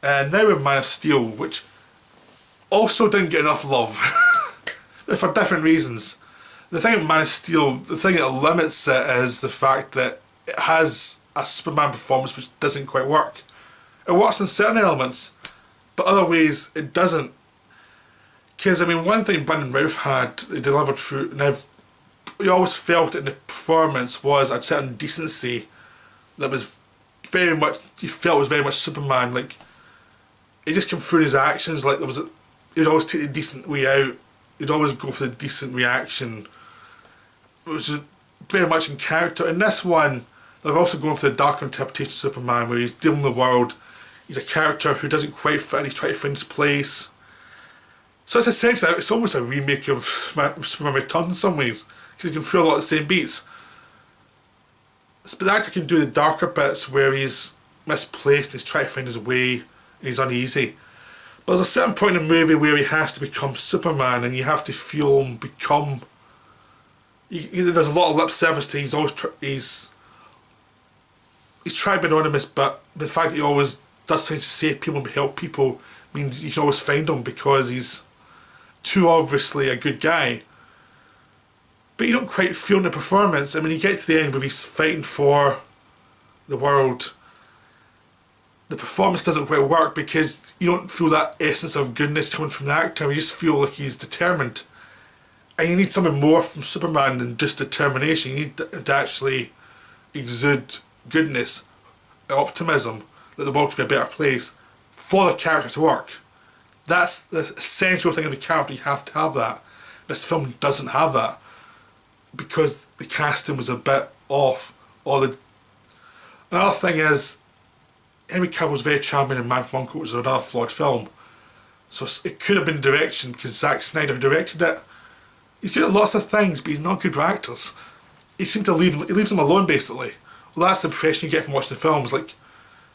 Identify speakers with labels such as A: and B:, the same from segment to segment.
A: And now with Man of Steel, which also didn't get enough love for different reasons. The thing with Man of Steel, the thing that limits it is the fact that it has a Superman performance which doesn't quite work. It works in certain elements, but other ways it doesn't. Because, I mean, one thing Brandon Routh had, they delivered through, and you always felt in the performance was a certain decency that was very much, you felt was very much Superman. Like, it just came through his actions, like he'd always take the decent way out, he'd always go for the decent reaction. It was very much in character. In this one, they're also going for the darker interpretation of Superman, where he's dealing with the world, he's a character who doesn't quite fit, and he's trying to find his place. So it's essentially, it's almost a remake of Superman Returns in some ways, because he can throw a lot of the same beats. But the actor can do the darker bits where he's misplaced, he's trying to find his way, and he's uneasy. But there's a certain point in the movie where he has to become Superman, and you have to feel him become. There's a lot of lip service to he's always he's tried to be anonymous, but the fact that he always does things to save people and help people means you can always find him because he's too obviously a good guy. But you don't quite feel in the performance. I mean, you get to the end where he's fighting for the world. The performance doesn't quite work because you don't feel that essence of goodness coming from the actor. You just feel like he's determined. And you need something more from Superman than just determination. You need to actually exude goodness, optimism, that the world can be a better place for the character to work. That's the essential thing of the character. You have to have that. This film doesn't have that because the casting was a bit off. Another thing is, Henry Cavill was very charming in Man from U.N.C.L.E., which is another flawed film. So it could have been direction because Zack Snyder directed it. He's good at lots of things, but he's not good for actors. He leaves them alone basically. Well, that's the impression you get from watching the films. Like,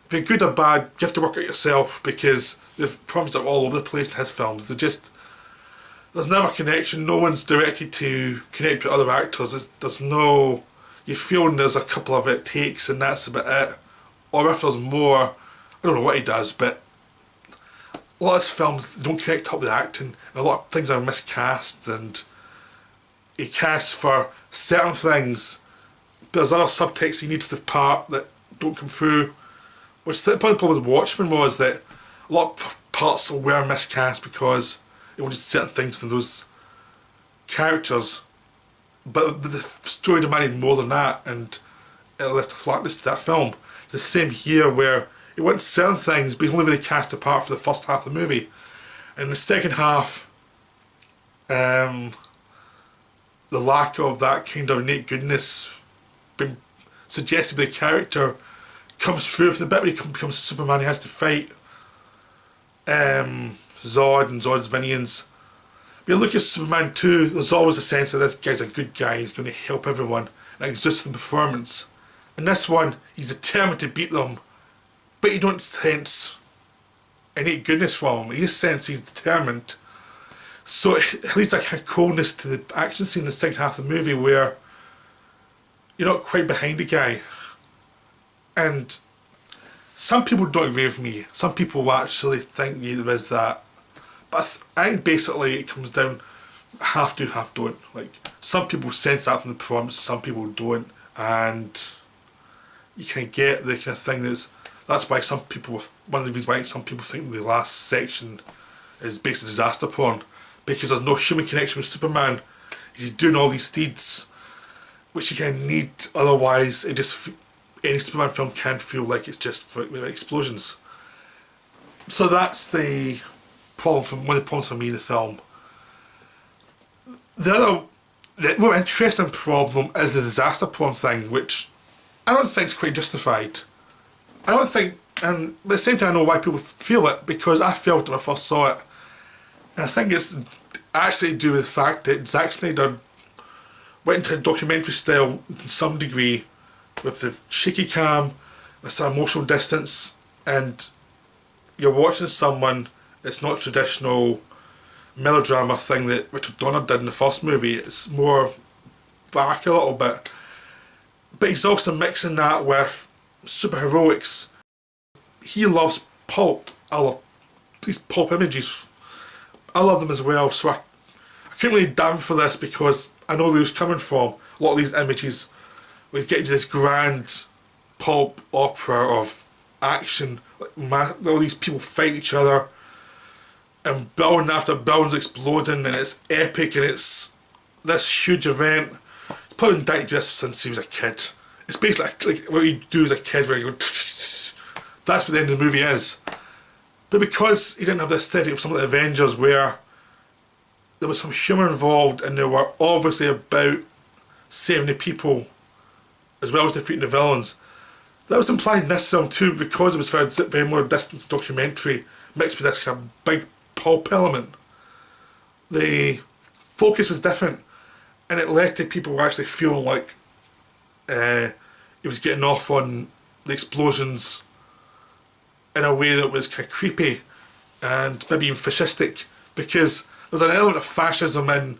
A: if you're good or bad, you have to work it yourself because the problems are all over the place in his films. There's never a connection. No one's directed to connect with other actors. There's no. You feel there's a couple of takes and that's about it. Or if there's more, I don't know what he does, but a lot of his films don't connect up with acting, and a lot of things are miscast, and he casts for certain things, but there's other subtext you need for the part that don't come through. Which the problem with Watchmen was that a lot of parts were miscast because they wanted certain things from those characters, but the story demanded more than that, and it left a flatness to that film. The same here, where he wants certain things, but he's only really cast apart for the first half of the movie. In the second half, the lack of that kind of innate goodness being suggested by the character comes through from the bit where he becomes Superman. He has to fight Zod and Zod's minions. But you look at Superman 2, there's always a sense that this guy's a good guy, he's going to help everyone, and it exists in the performance. In this one, he's determined to beat them, but you don't sense any goodness from him. You just sense he's determined. So it leads a kind of coldness to the action scene in the second half of the movie where you're not quite behind the guy. And some people don't agree with me. Some people actually think there is that. But I think basically it comes down half do, half don't. Like, some people sense that from the performance, some people don't. And you can get the kind of thing that's why some people, one of the reasons why some people think the last section is basically disaster porn, because there's no human connection with Superman. He's doing all these deeds which you kind of need, otherwise it just, any Superman film can feel like it's just for explosions. So that's the problem, one of the problems for me in the film. The more interesting problem is the disaster porn thing, which I don't think is quite justified. I don't think, and at the same time I know why people feel it, because I felt it when I first saw it. And I think it's actually to do with the fact that Zack Snyder went into documentary style to some degree, with the shaky cam, with some emotional distance, and you're watching someone, it's not traditional melodrama thing that Richard Donner did in the first movie. It's more back a little bit. But he's also mixing that with superheroics. He loves pulp I love these pulp images. I love them as well, so I couldn't really damn for this because I know where he was coming from. A lot of these images was getting to this grand pulp opera of action, like all these people fight each other, and building after building's exploding, and it's epic, and it's this huge event. He's probably been dying to do this since he was a kid. It's basically like what you do as a kid, where you go. That's what the end of the movie is. But because he didn't have the aesthetic of some of the Avengers, where there was some humour involved, and they were obviously about saving the people as well as defeating the villains, that was implied in this film too, because it was very more distance documentary mixed with this kind of big pulp element. The focus was different, and it led to people actually feeling like he was getting off on the explosions in a way that was kind of creepy and maybe even fascistic, because there's an element of fascism in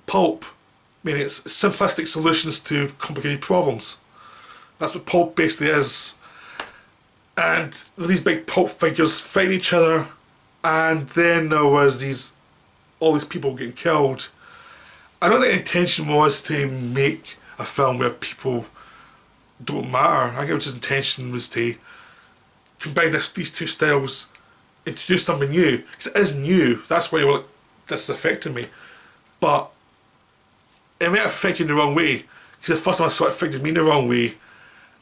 A: pulp. I mean, it's simplistic solutions to complicated problems. That's what pulp basically is. And these big pulp figures fighting each other, and then there was all these people getting killed. I don't think the intention was to make a film where people don't matter. I think his intention was to combine these two styles and to do something new. Because it is new. That's why you're like, this is affecting me. But it may have affected me the wrong way. Because the first time I saw it, affected me the wrong way.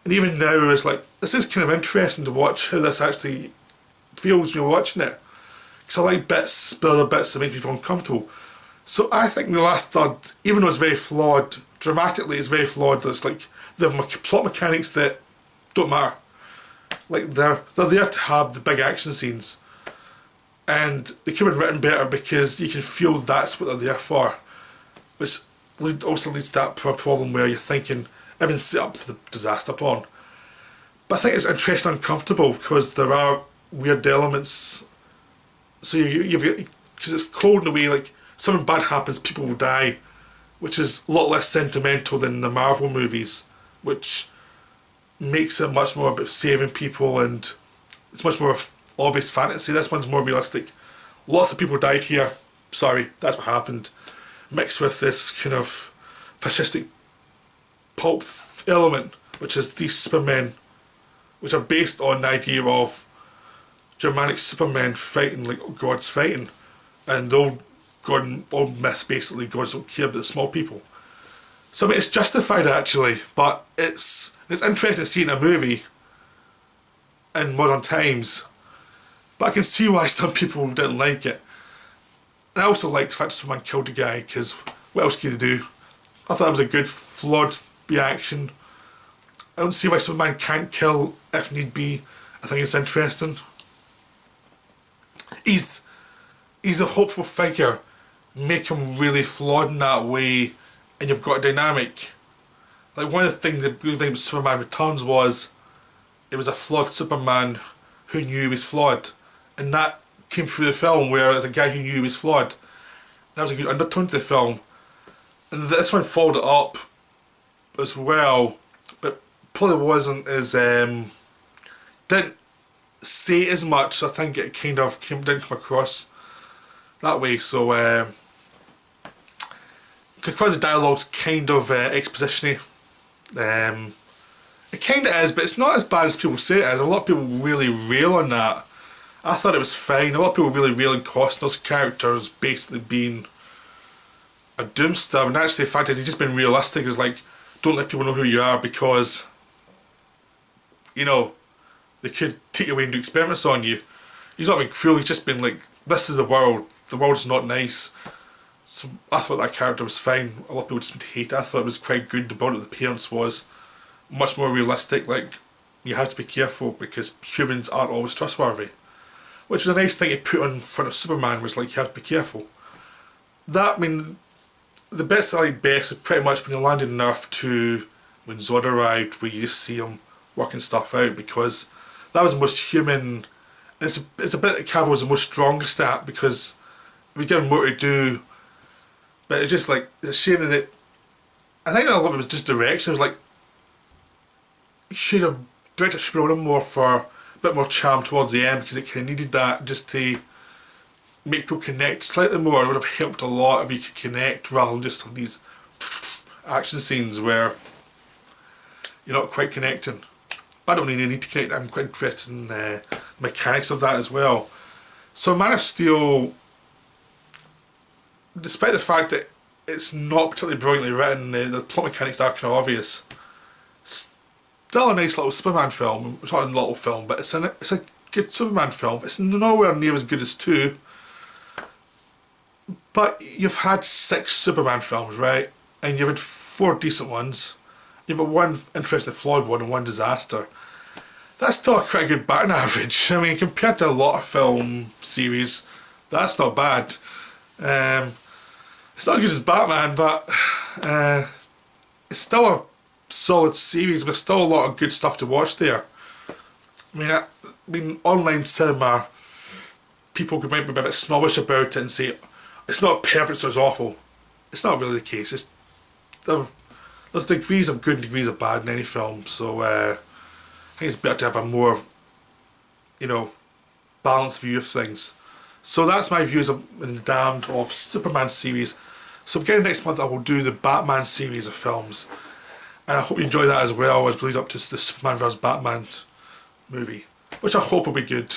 A: And even now, it's like, this is kind of interesting to watch how this actually feels when you're watching it. Because I like other bits that make me feel uncomfortable. So I think the last third, even though it's very flawed, dramatically it's very flawed, it's like the plot mechanics that don't matter. Like they're there to have the big action scenes. And they could have been written better because you can feel that's what they're there for. Which also leads to that problem where you're thinking, I've been set up for the disaster porn. But I think it's interesting and uncomfortable because there are weird elements. So you've got, because it's cold in a way, like something bad happens, people will die, which is a lot less sentimental than the Marvel movies, which makes it much more about saving people, and it's much more obvious fantasy. This one's more realistic. Lots of people died here. Sorry, that's what happened. Mixed with this kind of fascistic pulp element, which is these supermen, which are based on the idea of Germanic supermen fighting like gods fighting, and old myths basically, gods don't care about the small people. So I mean, it's justified actually, but it's interesting to see in a movie in modern times. But I can see why some people didn't like it. And I also liked the fact that someone killed the guy, because what else could you do? I thought that was a good, flawed reaction. I don't see why Superman can't kill if need be. I think it's interesting. He's a hopeful figure. Make him really flawed in that way, and you've got a dynamic. Like one of the things that really with Superman Returns was it was a flawed Superman who knew he was flawed, and that came through the film, where as a guy who knew he was flawed. That was a good undertone to the film, and this one followed it up as well, but probably wasn't as didn't say as much. I think it kind of didn't come across that way. So because the dialogue's kind of exposition-y, it kind of is, but it's not as bad as people say it is. A lot of people really rail on that. I thought it was fine. A lot of people really rail on Costner's characters basically being a doomster, and actually the fact that he's just been realistic is like, don't let people know who you are because, you know, they could take you away and do experiments on you. He's not been cruel, he's just been like, this is the world's not nice. So I thought that character was fine. A lot of people just seem to hate it. I thought it was quite good. The bond of the parents was much more realistic. Like, you have to be careful because humans aren't always trustworthy. Which was a nice thing to put in front of Superman, was like, you have to be careful. That, I mean, the bits I like best is pretty much when he landed on Earth to when Zod arrived, where you just see him working stuff out, because that was the most human. And it's a bit that Cavill was the most strongest at, because we give him more to do. But it's just like, it's a shame that, I think a lot of it was just direction. It was like, director should have known him more for a bit more charm towards the end, because it kind of needed that just to make people connect slightly more. It would have helped a lot if you could connect rather than just these action scenes where you're not quite connecting. But I don't really need to connect. I'm quite interested in the mechanics of that as well. So Man of Steel, despite the fact that it's not particularly brilliantly written, the plot mechanics are kind of obvious, still a nice little Superman film. It's not a little film, but it's a good Superman film. It's nowhere near as good as 2. But you've had 6 Superman films, right? And you've had 4 decent ones. You've got 1 interesting flawed one and 1 disaster. That's still quite a good batting average. I mean, compared to a lot of film series, that's not bad. It's not as good as Batman, but it's still a solid series. There's still a lot of good stuff to watch there. I mean, online cinema, people might be a bit snobbish about it and say it's not perfect, so it's awful. It's not really the case. There's degrees of good and degrees of bad in any film, so I think it's better to have a more, balanced view of things. So that's my views of the Damned of Superman series. So again, next month I will do the Batman series of films, and I hope you enjoy that as well as we lead up to the Superman vs Batman movie, which I hope will be good.